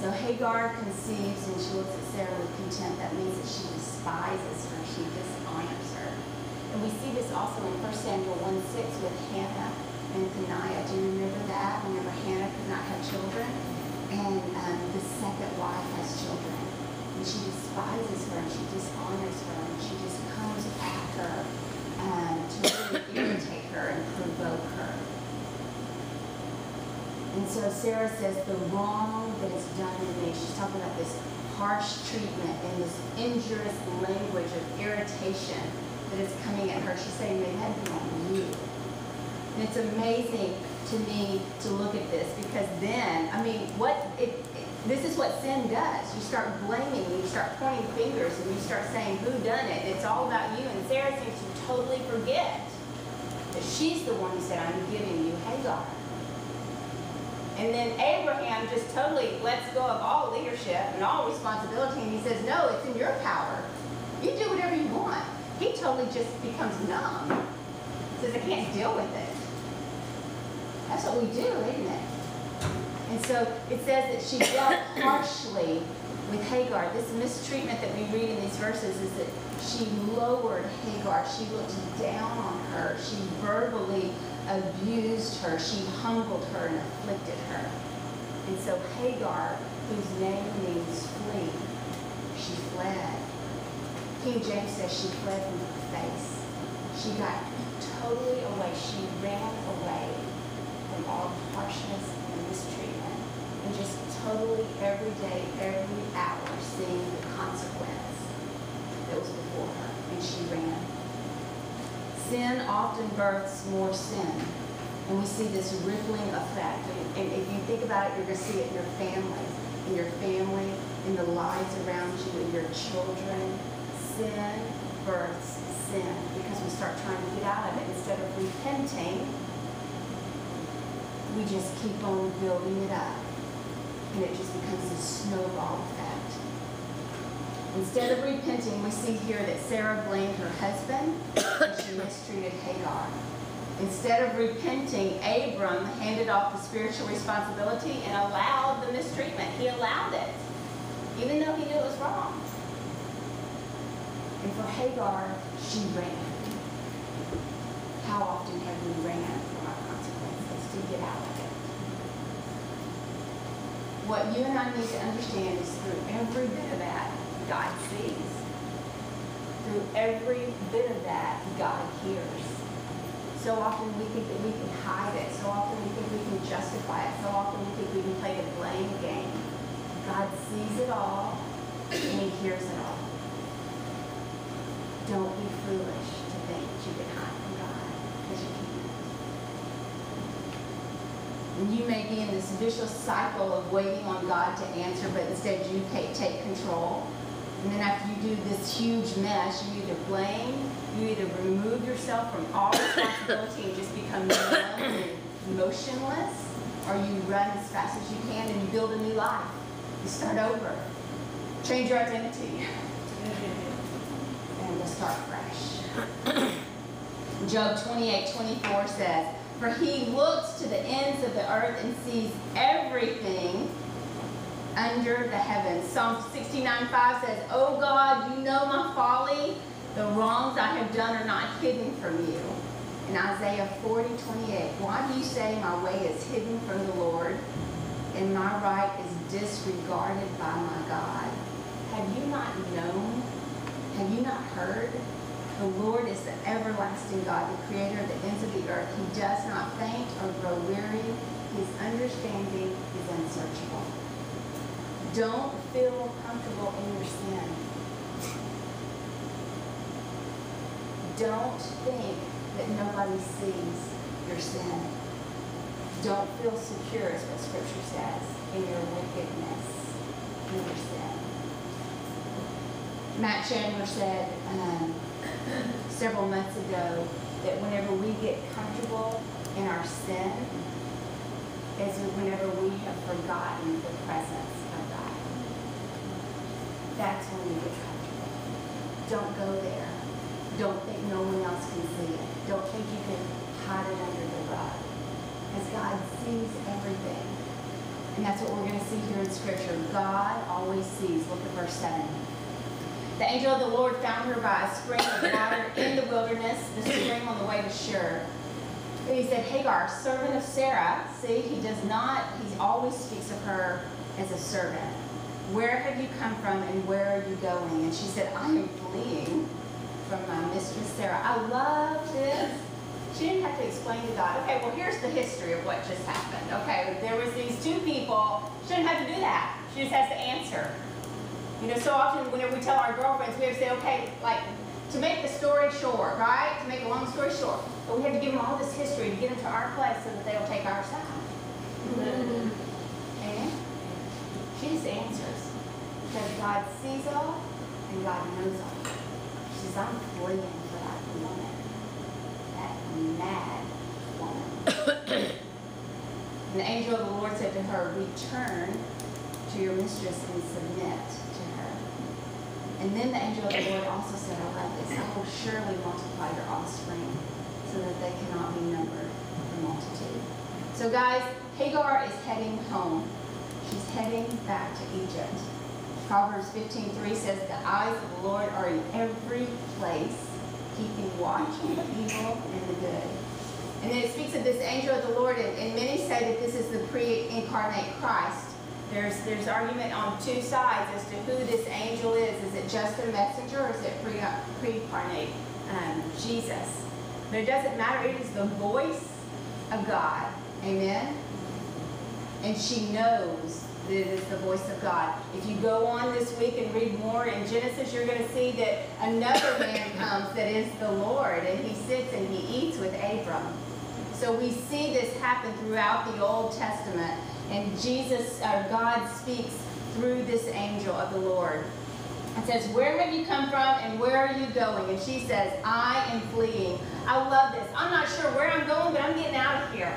so Hagar conceives and she looks at Sarah with contempt. That means that she despises her. She dishonors her. And we see this also in 1 Samuel 1:6 with Hannah and Peninnah. Do you remember that? Whenever Hannah could not have children, and the second wife has children. And she despises her and she dishonors her and she just comes at her to really irritate her and provoke her. And so Sarah says the wrong that is done to me, she's talking about this harsh treatment and this injurious language of irritation that is coming at her. She's saying, may that be on you. And it's amazing to me to look at this because then, I mean, this is what sin does. You start blaming, you start pointing fingers, and you start saying, who done it? It's all about you. And Sarah seems to totally forget that she's the one who said, I'm giving you Hagar. And then Abraham just totally lets go of all leadership and all responsibility, and he says, no, it's in your power. You do whatever you want. He totally just becomes numb. Says, I can't deal with it. That's what we do, isn't it? And so it says that she dealt harshly with Hagar. This mistreatment that we read in these verses is that she lowered Hagar. She looked down on her. She verbally abused her. She humbled her and afflicted her. And so Hagar, whose name means flee, she fled. King James says she fled from her face. She got totally away. She ran away from all harshness and mistreatment. And just totally every day, every hour, seeing the consequence that was before her. And she ran. Sin often births more sin. And we see this rippling effect. And if you think about it, you're going to see it in your family, in the lives around you, in your children. Sin births sin because we start trying to get out of it. Instead of repenting, we just keep on building it up. And it just becomes a snowball effect. Instead of repenting, we see here that Sarah blamed her husband and she mistreated Hagar. Instead of repenting, Abram handed off the spiritual responsibility and allowed the mistreatment. He allowed it, even though he knew it was wrong. And for Hagar, she ran. How often have we ran from our consequences to get out of it? What you and I need to understand is through every bit of that, God sees. Through every bit of that, God hears. So often we think that we can hide it. So often we think we can justify it. So often we think we can play the blame game. God sees it all, and he hears it all. Don't be foolish to think that you can hide from God, because you can't. And you may be in this vicious cycle of waiting on God to answer, but instead you take control. And then after you do this huge mess, you either blame, you either remove yourself from all responsibility and just become numb and motionless, or you run as fast as you can and you build a new life. You start over. Change your identity. And we'll start fresh. Job 28:24 says, for he looks to the ends of the earth and sees everything under the heavens. Psalm 69:5 says, O God, you know my folly. The wrongs I have done are not hidden from you. In Isaiah 40:28, why do you say my way is hidden from the Lord and my right is disregarded by my God? Have you not known? Have you not heard? The Lord is the everlasting God, the creator of the ends of the earth. He does not faint or grow weary. His understanding is unsearchable. Don't feel comfortable in your sin. Don't think that nobody sees your sin. Don't feel secure, is what Scripture says, in your wickedness, in your sin. Matt Chandler said several months ago that whenever we get comfortable in our sin is whenever we have forgotten the presence of God. That's when we get comfortable. Don't go there. Don't think no one else can see it. Don't think you can hide it under the rug. Because God sees everything. And that's what we're going to see here in Scripture. God always sees. Look at verse 7. The angel of the Lord found her by a spring of water in the wilderness, the spring on the way to Shur. And he said, Hagar, servant of Sarah. See, he always speaks of her as a servant. Where have you come from and where are you going? And she said, I am fleeing from my mistress Sarah. I love this. She didn't have to explain to God, okay, well, here's the history of what just happened. Okay, there was these two people. She didn't have to do that. She just has to answer. You know, so often whenever we tell our girlfriends, we have to say, okay, like, to make the story short, right? To make a long story short. But we have to give them all this history to get them to our place so that they'll take our side. Amen? She just answers. Because God sees all and God knows all. She says, I'm fleeing for that woman. That mad woman. And the angel of the Lord said to her, return to your mistress and submit to her. And then the angel of the Lord also said, I love this, I will surely multiply your offspring so that they cannot be numbered for multitude. So guys, Hagar is heading home. She's heading back to Egypt. Proverbs 15:3 says, the eyes of the Lord are in every place, keeping watch on the evil and the good. And then it speaks of this angel of the Lord, and many say that this is the pre-incarnate Christ. There's argument on two sides as to who this angel is. Is it just a messenger or is it pre-incarnate Jesus? But it doesn't matter. It is the voice of God. Amen? And she knows that it is the voice of God. If you go on this week and read more in Genesis, you're going to see that another man comes that is the Lord, and he sits and he eats with Abram. So we see this happen throughout the Old Testament, and God speaks through this angel of the Lord. It says, where have you come from and where are you going? And she says, I am fleeing. I love this. I'm not sure where I'm going, but I'm getting out of here.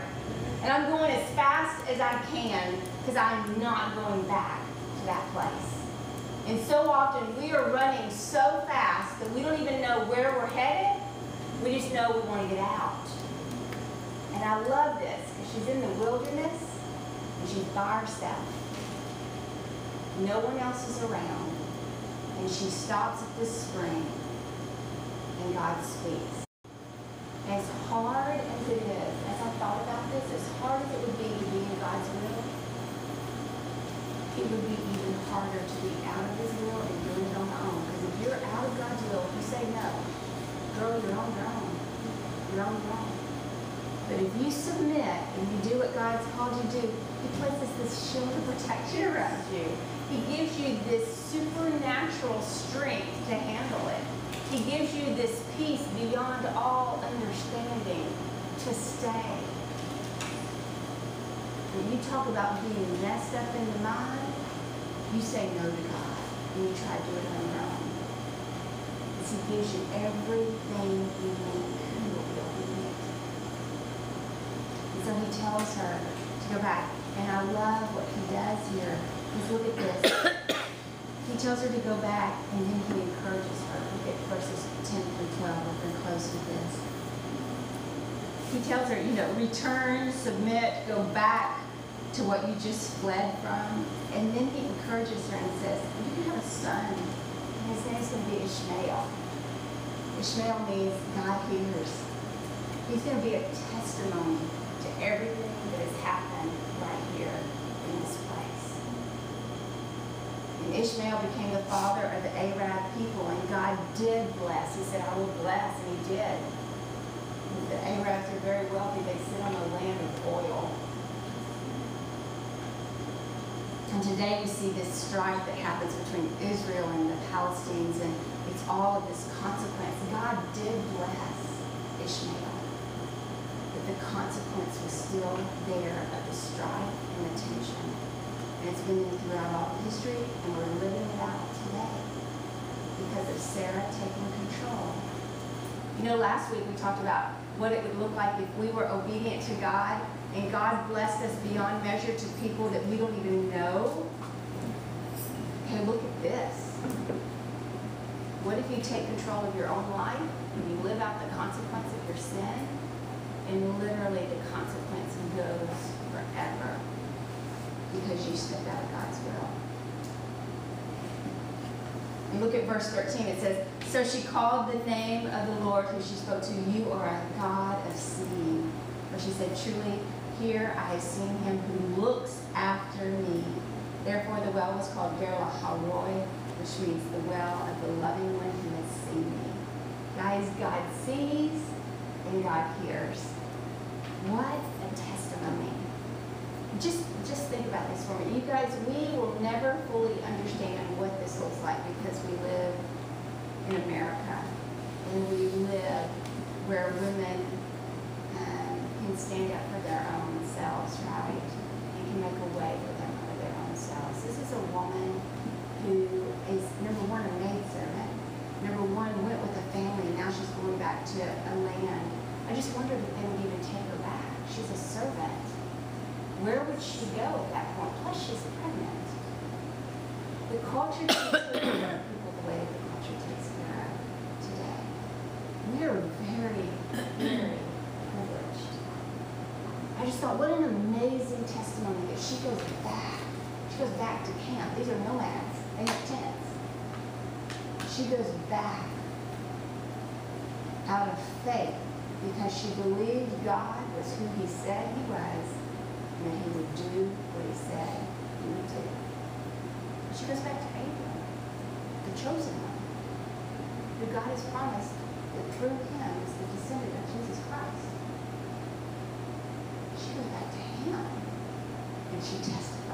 And I'm going as fast as I can because I'm not going back to that place. And so often we are running so fast that we don't even know where we're headed. We just know we want to get out. And I love this because she's in the wilderness and she's by herself. No one else is around. And she stops at this spring and God speaks. As hard as it is, as I thought about this, as hard as it would be to be in God's will, it would be even harder to be out of His will and doing it on your own. Because if you're out of God's will, if you say no, girl, you're on your own. You're on your own. But if you submit and you do what God's called you to do, He places this shield of protection around you. He gives you this supernatural strength to handle it. He gives you this peace beyond all understanding to stay. When you talk about being messed up in the mind, you say no to God and you try to do it on your own. Because He gives you everything you need. And so He tells her to go back. And I love what He does here. Because look at this. He tells her to go back, and then He encourages her. Look at verses 10 through 12. We're going to close with this. He tells her, return, submit, go back to what you just fled from. And then He encourages her and says, you can have a son. And his name's going to be Ishmael. Ishmael means God hears. He's going to be a testimony to everything that has happened right here in this place. And Ishmael became the father of the Arab people, and God did bless. He said, I will bless, and He did. The Arabs are very wealthy. They sit on a land of oil. And today we see this strife that happens between Israel and the Palestinians, and it's all of this consequence. God did bless Ishmael, but the consequence was still there of the strife and the tension. And it's been throughout all of history, and we're living it out today because of Sarah taking control. Last week we talked about what it would look like if we were obedient to God and God blessed us beyond measure to people that we don't even know. Hey, look at this. What if you take control of your own life and you live out the consequence of your sin, and literally the consequence goes forever? because you stepped out of God's will. And look at verse 13. It says, so she called the name of the Lord who she spoke to, you are a God of seeing. For she said, truly, here I have seen him who looks after me. Therefore the well was called Hagar, which means the well of the loving one who has seen me. Guys, God sees and God hears. What a testimony. Just think about this for me. You guys, we will never fully understand what this looks like because we live in America. And we live where women can stand up for their own selves, right? And can make a way for them for their own selves. This is a woman who is, number one, a maidservant. Number one, went with a family, and now she's going back to a land. I just wondered if they would even take her back. She's a servant. Where would she go at that point? Plus, she's pregnant. The culture takes care of people the way the culture takes care of today. We are very, very privileged. I just thought, what an amazing testimony that she goes back. She goes back to camp. These are nomads. They have tents. She goes back out of faith because she believed God was who he said he was and that he would do what he said he would do. She goes back to Abram, the chosen one, who God has promised that through him is the descendant of Jesus Christ. She goes back to him and she testifies.